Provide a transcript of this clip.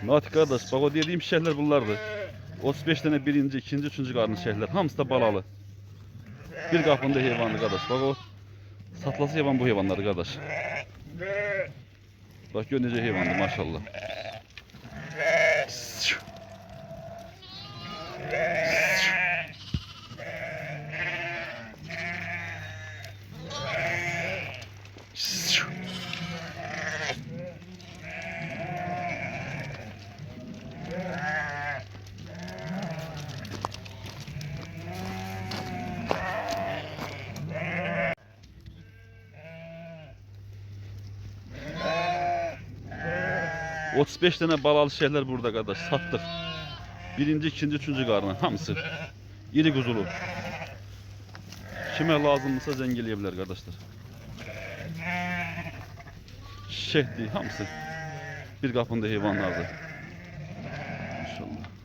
Natik kardeş bak o dediğim şeyler bunlardı. 35 tane birinci, ikinci, üçüncü karnı şeyler. Hamısı da balalı. Bir kapında hayvanlı kardeş. Bak o satlası hayvan bu hayvanları kardeş. Bak gör nece hayvandı maşallah. O 35 tane balalı şeyler burada kardeş sattık. Birinci, ikinci, üçüncü karnı hamısı. İri kuzulu. Kime lazımsa zengeleyebilir kardeşler. Şehdi hamısı. Bir kapında hayvanlardı. İnşallah.